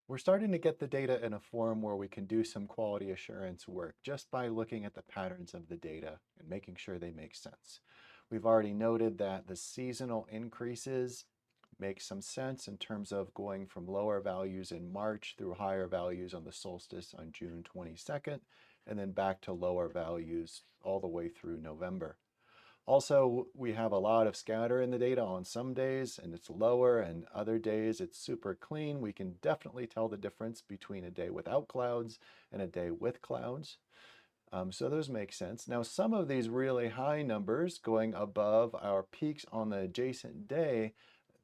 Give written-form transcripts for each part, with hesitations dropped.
We're starting to get the data in a form where we can do some quality assurance work just by looking at the patterns of the data and making sure they make sense. We've already noted that the seasonal increases make some sense in terms of going from lower values in March through higher values on the solstice on June 22nd, and then back to lower values all the way through November. Also, we have a lot of scatter in the data on some days and it's lower, and other days it's super clean. We can definitely tell the difference between a day without clouds and a day with clouds. So those make sense. Now, some of these really high numbers going above our peaks on the adjacent day,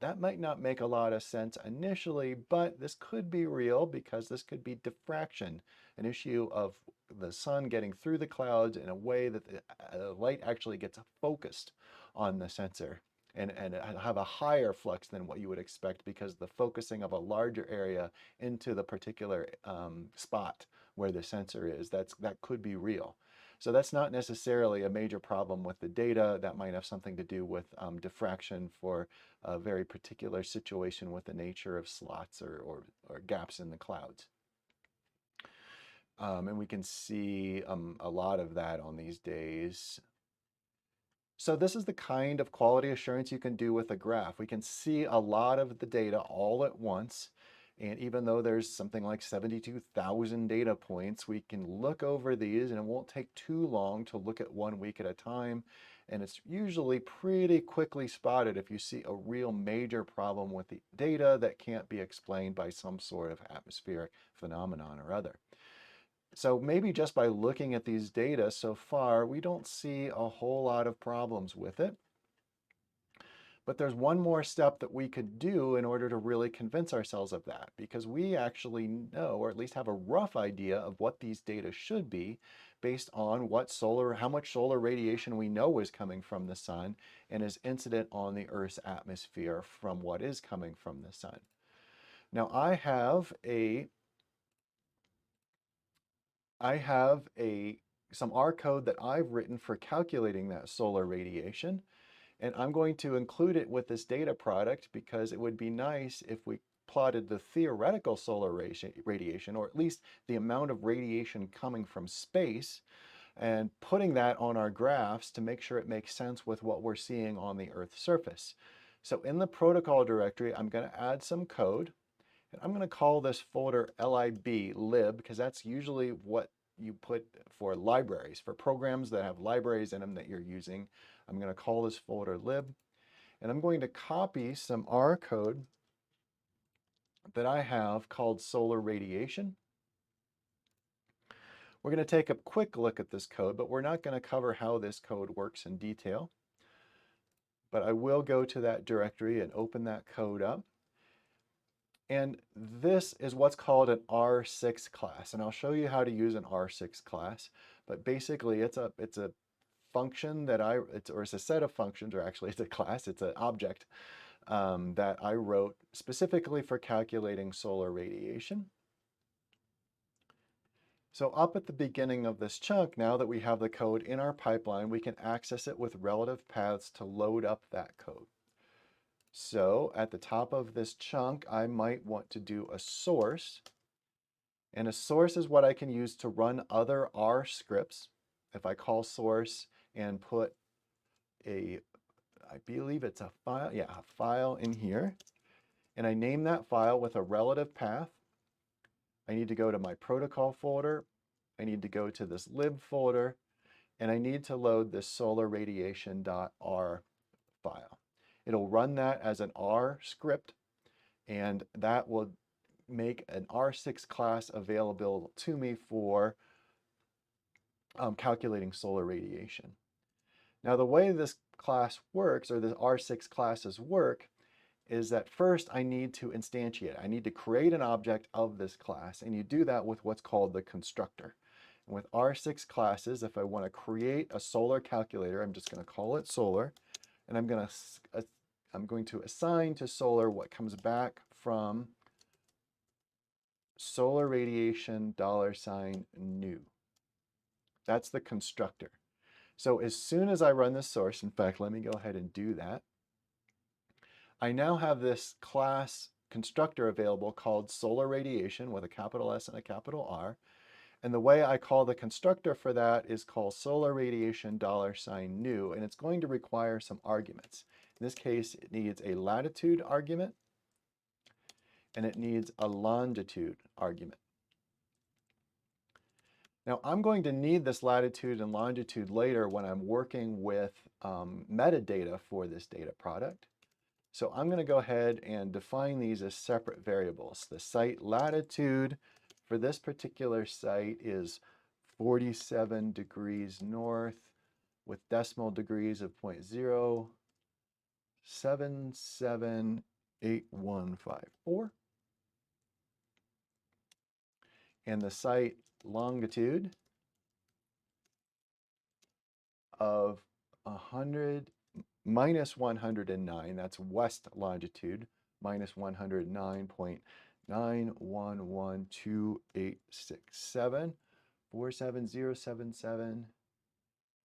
that might not make a lot of sense initially, but this could be real because this could be diffraction, an issue of the sun getting through the clouds in a way that the light actually gets focused on the sensor and have a higher flux than what you would expect because the focusing of a larger area into the particular spot where the sensor is, that could be real. So that's not necessarily a major problem with the data. That might have something to do with diffraction for a very particular situation with the nature of slots or gaps in the clouds. And we can see a lot of that on these days. So this is the kind of quality assurance you can do with a graph. We can see a lot of the data all at once. And even though there's something like 72,000 data points, we can look over these and it won't take too long to look at 1 week at a time. And it's usually pretty quickly spotted if you see a real major problem with the data that can't be explained by some sort of atmospheric phenomenon or other. So maybe just by looking at these data so far, we don't see a whole lot of problems with it. But there's one more step that we could do in order to really convince ourselves of that, because we actually know, or at least have a rough idea of what these data should be based on how much solar radiation we know is coming from the sun and is incident on the Earth's atmosphere from what is coming from the sun. Now I have some R code that I've written for calculating that solar radiation, and I'm going to include it with this data product because it would be nice if we plotted the theoretical solar radiation, or at least the amount of radiation coming from space, and putting that on our graphs to make sure it makes sense with what we're seeing on the Earth's surface. So in the protocol directory, I'm going to add some code. And I'm going to call this folder lib because that's usually what you put for libraries, for programs that have libraries in them that you're using. I'm going to call this folder lib, and I'm going to copy some R code that I have called solar radiation. We're going to take a quick look at this code, but we're not going to cover how this code works in detail. But I will go to that directory and open that code up. And this is what's called an R6 class. And I'll show you how to use an R6 class. But basically, it's a function that it's a set of functions, or actually it's a class, it's an object that I wrote specifically for calculating solar radiation. So up at the beginning of this chunk, now that we have the code in our pipeline, we can access it with relative paths to load up that code. So at the top of this chunk, I might want to do a source. And a source is what I can use to run other R scripts. If I call source and put I believe it's a file, yeah, a file in here, and I name that file with a relative path, I need to go to my protocol folder, I need to go to this lib folder, and I need to load this solar radiation.r file. It'll run that as an R script, and that will make an R6 class available to me for calculating solar radiation. Now, the way this class works, or the R6 classes work, is that first I need to instantiate. I need to create an object of this class, and you do that with what's called the constructor. And with R6 classes, if I want to create a solar calculator, I'm just going to call it solar, and I'm going to assign to solar what comes back from solar radiation $new. That's the constructor. So as soon as I run this source, in fact, let me go ahead and do that. I now have this class constructor available called solar radiation with a capital S and a capital R. And the way I call the constructor for that is called solar radiation $new, and it's going to require some arguments. In this case, it needs a latitude argument, and it needs a longitude argument. Now, I'm going to need this latitude and longitude later when I'm working with metadata for this data product. So I'm going to go ahead and define these as separate variables. The site latitude for this particular site is 47 degrees north with decimal degrees of 0.07785154. And the site longitude of 100 minus 109, that's west longitude, minus 109.9112867, 47077,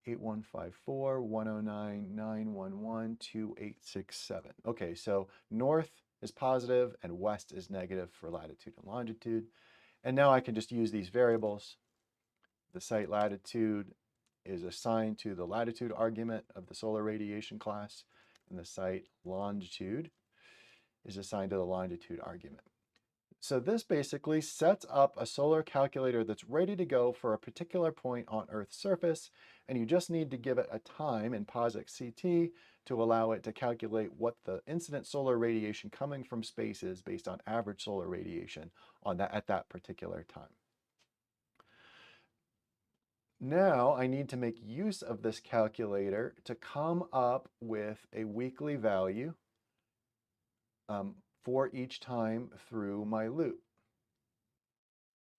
8154, 109, 911, 2867. Okay, so north is positive and west is negative for latitude and longitude. And now I can just use these variables. The site latitude is assigned to the latitude argument of the solar radiation class, and the site longitude is assigned to the longitude argument. So this basically sets up a solar calculator that's ready to go for a particular point on Earth's surface, and you just need to give it a time in POSIX CT to allow it to calculate what the incident solar radiation coming from space is based on average solar radiation on that at that particular time. Now I need to make use of this calculator to come up with a weekly value for each time through my loop.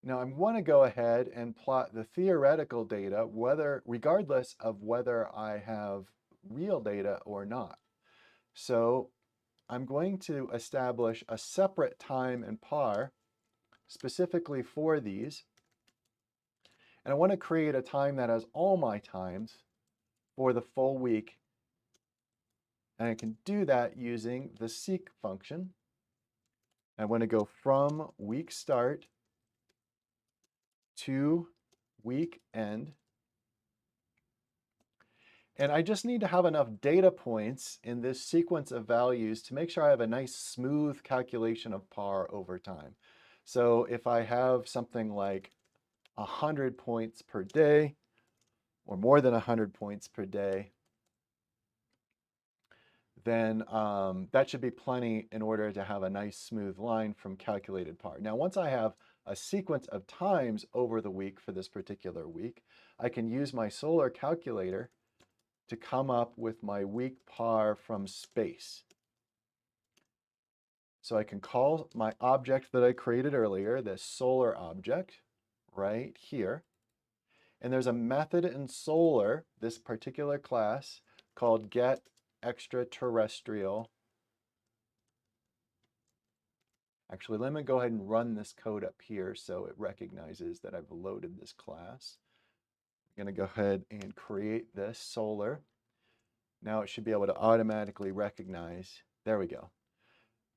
Now I want to go ahead and plot the theoretical data regardless of whether I have real data or not. So I'm going to establish a separate time and par specifically for these. And I want to create a time that has all my times for the full week. And I can do that using the seek function. I want to go from week start to week end. And I just need to have enough data points in this sequence of values to make sure I have a nice smooth calculation of par over time. So if I have something like 100 points per day, or more than 100 points per day, then that should be plenty in order to have a nice smooth line from calculated par. Now, once I have a sequence of times over the week for this particular week, I can use my solar calculator to come up with my week par from space. So I can call my object that I created earlier, this solar object, right here. And there's a method in solar, this particular class, called getExtraterrestrial. Actually, let me go ahead and run this code up here so it recognizes that I've loaded this class. I'm going to go ahead and create this solar. Now it should be able to automatically recognize, there we go,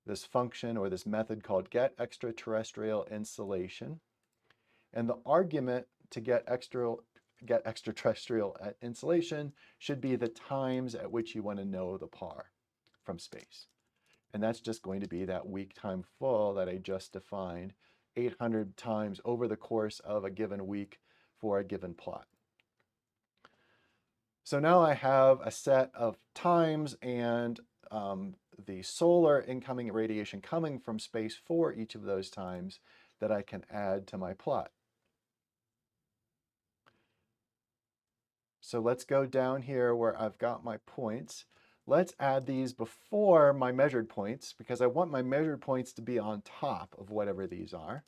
this function or this method called getExtraterrestrial insolation. And the argument to get extraterrestrial insolation should be the times at which you want to know the par from space. And that's just going to be that week time full that I just defined 800 times over the course of a given week for a given plot. So now I have a set of times and the solar incoming radiation coming from space for each of those times that I can add to my plot. So let's go down here where I've got my points. Let's add these before my measured points because I want my measured points to be on top of whatever these are.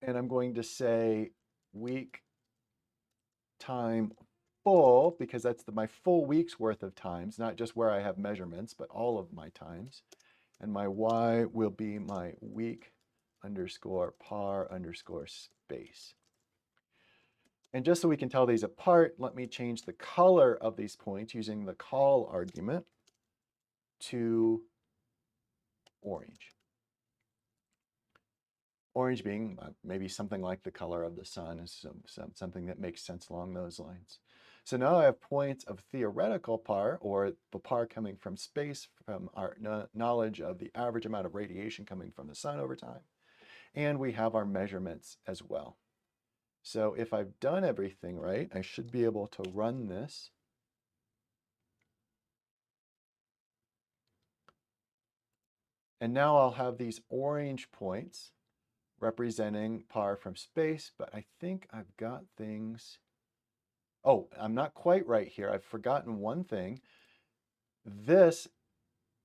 And I'm going to say week time full because that's my full week's worth of times, not just where I have measurements, but all of my times. And my Y will be my week underscore par underscore space. And just so we can tell these apart, let me change the color of these points using the call argument to orange. Orange being maybe something like the color of the sun, is something that makes sense along those lines. So now I have points of theoretical PAR, or the PAR coming from space, from our knowledge of the average amount of radiation coming from the sun over time. And we have our measurements as well. So if I've done everything right, I should be able to run this. And now I'll have these orange points representing PAR from space, but I think I've got things. Oh, I'm not quite right here. I've forgotten one thing. This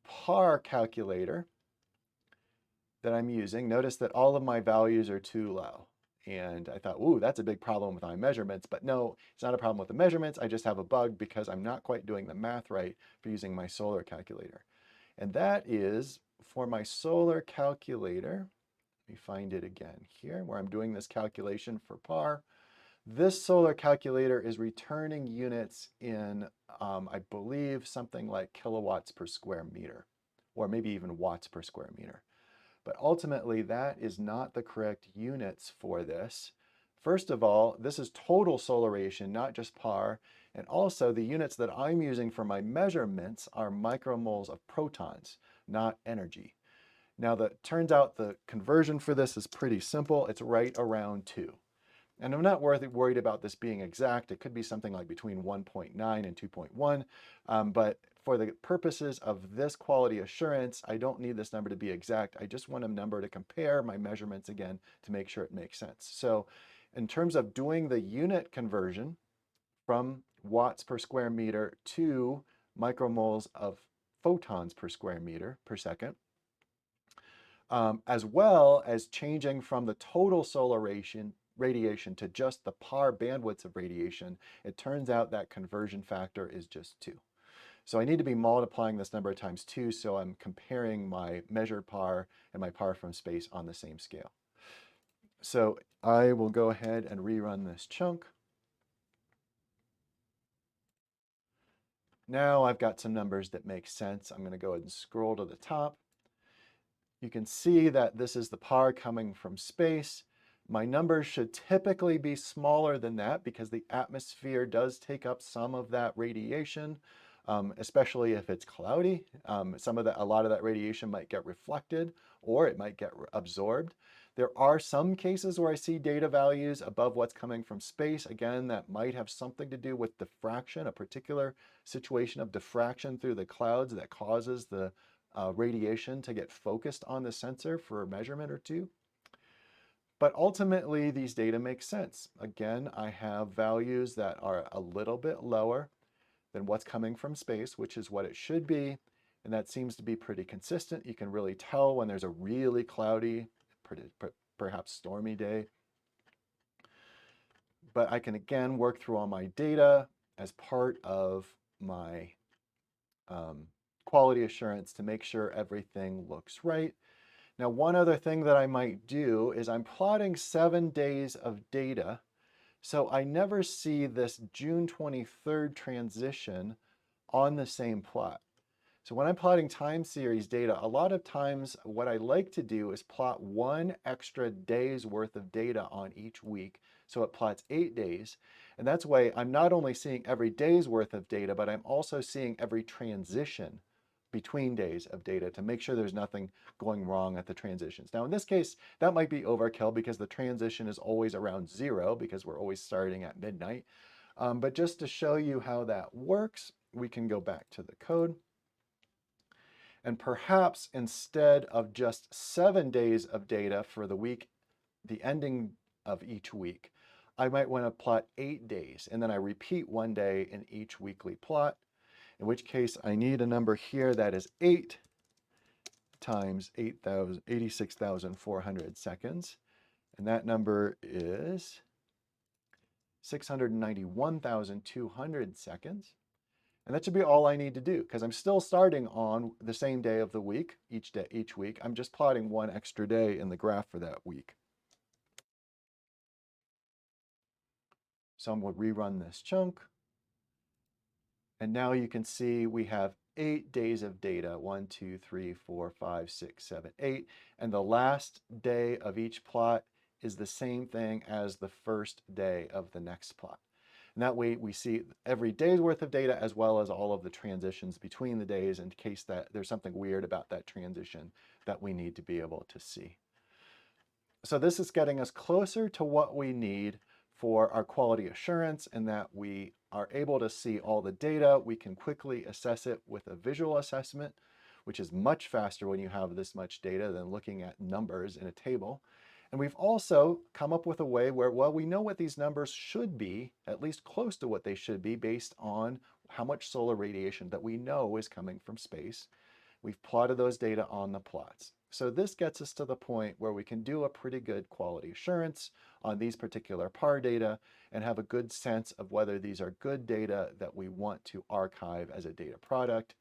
PAR calculator that I'm using, notice that all of my values are too low. And I thought, ooh, that's a big problem with my measurements. But no, it's not a problem with the measurements. I just have a bug because I'm not quite doing the math right for using my solar calculator. And that is for my solar calculator. Let me find it again here where I'm doing this calculation for PAR. This solar calculator is returning units in, I believe, something like kilowatts per square meter, or maybe even watts per square meter. But ultimately, that is not the correct units for this. First of all, this is total solar radiation, not just PAR. And also, the units that I'm using for my measurements are micromoles of protons, not energy. Now, it turns out the conversion for this is pretty simple. It's right around 2. And I'm not worried about this being exact. It could be something like between 1.9 and 2.1. But for the purposes of this quality assurance, I don't need this number to be exact. I just want a number to compare my measurements again to make sure it makes sense. So in terms of doing the unit conversion from watts per square meter to micromoles of photons per square meter per second, as well as changing from the total solar radiation to just the PAR bandwidths of radiation, it turns out that conversion factor is just 2. So I need to be multiplying this number times 2, so I'm comparing my measured PAR and my PAR from space on the same scale. So I will go ahead and rerun this chunk. Now I've got some numbers that make sense. I'm going to go ahead and scroll to the top. You can see that this is the PAR coming from space. My numbers should typically be smaller than that because the atmosphere does take up some of that radiation, especially if it's cloudy. A lot of that radiation might get reflected or it might get absorbed. There are some cases where I see data values above what's coming from space. Again, that might have something to do with diffraction, a particular situation of diffraction through the clouds that causes the radiation to get focused on the sensor for a measurement or two. But ultimately, these data make sense. Again, I have values that are a little bit lower than what's coming from space, which is what it should be. And that seems to be pretty consistent. You can really tell when there's a really cloudy, perhaps stormy day. But I can, again, work through all my data as part of my quality assurance to make sure everything looks right. Now, one other thing that I might do is I'm plotting 7 days of data. So I never see this June 23rd transition on the same plot. So when I'm plotting time series data, a lot of times what I like to do is plot 1 extra day's worth of data on each week. So it plots 8 days. And that's why I'm not only seeing every day's worth of data, but I'm also seeing every transition between days of data to make sure there's nothing going wrong at the transitions. Now, in this case, that might be overkill because the transition is always around 0 because we're always starting at midnight. But just to show you how that works, we can go back to the code. And perhaps instead of just 7 days of data for the week, the ending of each week, I might want to plot 8 days. And then I repeat 1 day in each weekly plot, in which case I need a number here that is 8 times 86,400 seconds. And that number is 691,200 seconds. And that should be all I need to do because I'm still starting on the same day of the week, each week. I'm just plotting 1 extra day in the graph for that week. So I'm going to rerun this chunk. And now you can see we have 8 days of data, 1, 2, 3, 4, 5, 6, 7, 8. And the last day of each plot is the same thing as the first day of the next plot. And that way we see every day's worth of data as well as all of the transitions between the days in case that there's something weird about that transition that we need to be able to see. So this is getting us closer to what we need for our quality assurance, and that we are able to see all the data. We can quickly assess it with a visual assessment, which is much faster when you have this much data than looking at numbers in a table. And we've also come up with a way where, well, we know what these numbers should be, at least close to what they should be based on how much solar radiation that we know is coming from space. We've plotted those data on the plots. So this gets us to the point where we can do a pretty good quality assurance on these particular PAR data and have a good sense of whether these are good data that we want to archive as a data product.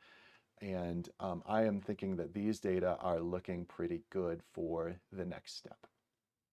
And I am thinking that these data are looking pretty good for the next step.